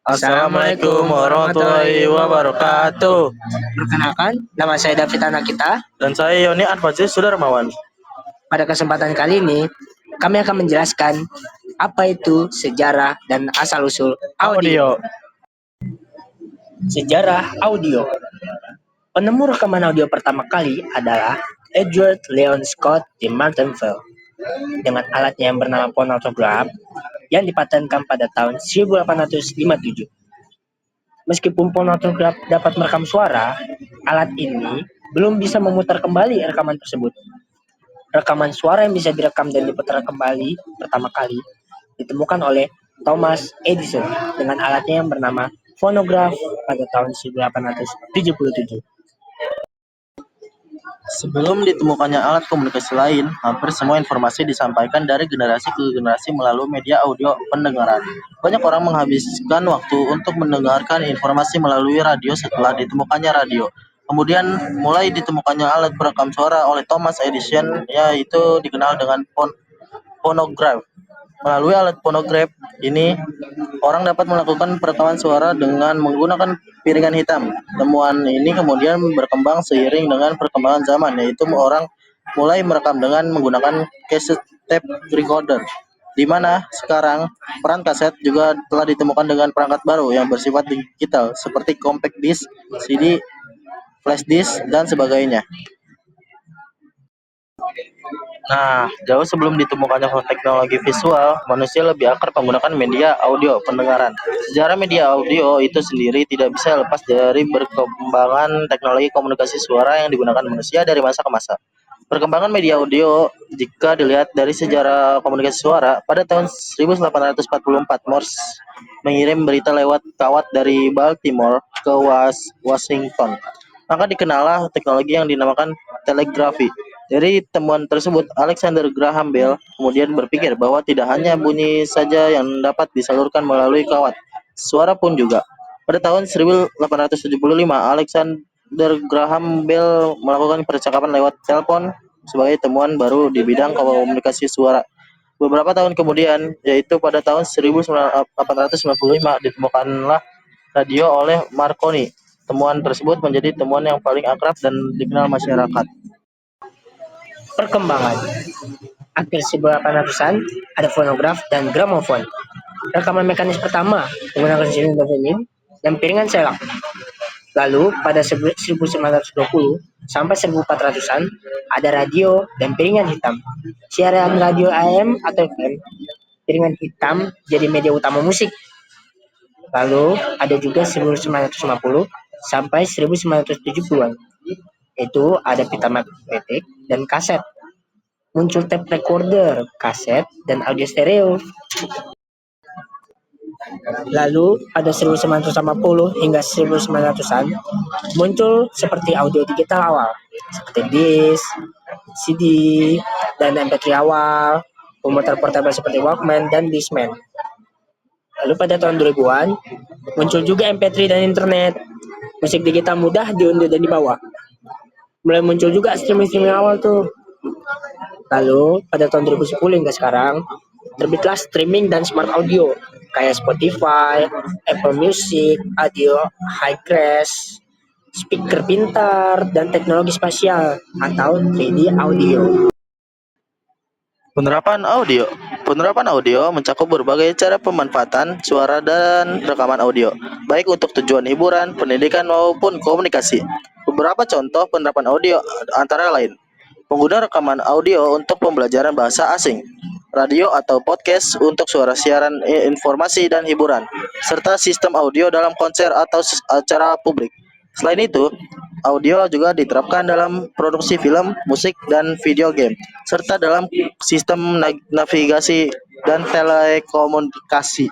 Assalamualaikum warahmatullahi wabarakatuh. Perkenalkan, nama saya David Anakita. Dan saya Yoni Advazis Sudarmawan. Pada kesempatan kali ini, kami akan menjelaskan apa itu sejarah dan asal-usul audio. Sejarah audio. Penemu rekaman audio pertama kali adalah Edward Leon Scott di Martinsville dengan alatnya yang bernama fonograf yang dipatenkan pada tahun 1857. Meskipun fonograf dapat merekam suara, alat ini belum bisa memutar kembali rekaman tersebut. Rekaman suara yang bisa direkam dan diputar kembali pertama kali ditemukan oleh Thomas Edison dengan alatnya yang bernama fonograf pada tahun 1877. Sebelum ditemukannya alat komunikasi lain, hampir semua informasi disampaikan dari generasi ke generasi melalui media audio pendengaran. Banyak orang menghabiskan waktu untuk mendengarkan informasi melalui radio setelah ditemukannya radio. Kemudian mulai ditemukannya alat perekam suara oleh Thomas Edison, yaitu dikenal dengan fonograf. Melalui alat fonograf ini, orang dapat melakukan perekaman suara dengan menggunakan piringan hitam. Temuan ini kemudian berkembang seiring dengan perkembangan zaman, yaitu orang mulai merekam dengan menggunakan cassette tape recorder, di mana sekarang peran kaset juga telah ditemukan dengan perangkat baru yang bersifat digital seperti compact disc, CD, flash disk, dan sebagainya. Nah, jauh sebelum ditemukannya teknologi visual, manusia lebih akrab menggunakan media audio pendengaran. Sejarah media audio itu sendiri tidak bisa lepas dari perkembangan teknologi komunikasi suara yang digunakan manusia dari masa ke masa. Perkembangan media audio, jika dilihat dari sejarah komunikasi suara, pada tahun 1844 Morse mengirim berita lewat kawat dari Baltimore ke Washington. Maka dikenallah teknologi yang dinamakan telegrafi. Dari temuan tersebut, Alexander Graham Bell kemudian berpikir bahwa tidak hanya bunyi saja yang dapat disalurkan melalui kawat, suara pun juga. Pada tahun 1875, Alexander Graham Bell melakukan percakapan lewat telepon sebagai temuan baru di bidang komunikasi suara. Beberapa tahun kemudian, yaitu pada tahun 1895, ditemukanlah radio oleh Marconi. Temuan tersebut menjadi temuan yang paling akrab dan dikenal masyarakat. Perkembangan. Akhir 1800-an ada fonograf dan gramofon. Rekaman mekanis pertama menggunakan silinder vinil dan piringan selak. Lalu pada 1920 sampai 1400-an ada radio dan piringan hitam. Siaran radio AM atau FM, piringan hitam jadi media utama musik. Lalu ada juga 1950 sampai 1970-an. Itu ada pita magnetik dan kaset. Muncul tape recorder, kaset, dan audio stereo. Lalu pada 1950 hingga 1900-an muncul seperti audio digital awal, seperti disc, CD, dan MP3 awal, pemutar portable seperti Walkman dan Discman. Lalu pada tahun 2000-an muncul juga MP3 dan internet. Musik digital mudah diunduh dan dibawa. Mulai muncul juga streaming awal tuh. Lalu pada tahun 2010 hingga sekarang terbitlah streaming dan smart audio kayak Spotify, Apple Music, audio high-res, speaker pintar, dan teknologi spasial atau 3D audio. Penerapan audio mencakup berbagai cara pemanfaatan suara dan rekaman audio, baik untuk tujuan hiburan, pendidikan, maupun komunikasi. Beberapa contoh penerapan audio antara lain: pengguna rekaman audio untuk pembelajaran bahasa asing, radio atau podcast untuk suara siaran informasi dan hiburan, serta sistem audio dalam konser atau acara publik. Selain itu, audio juga diterapkan dalam produksi film, musik, dan video game, serta dalam sistem navigasi dan telekomunikasi.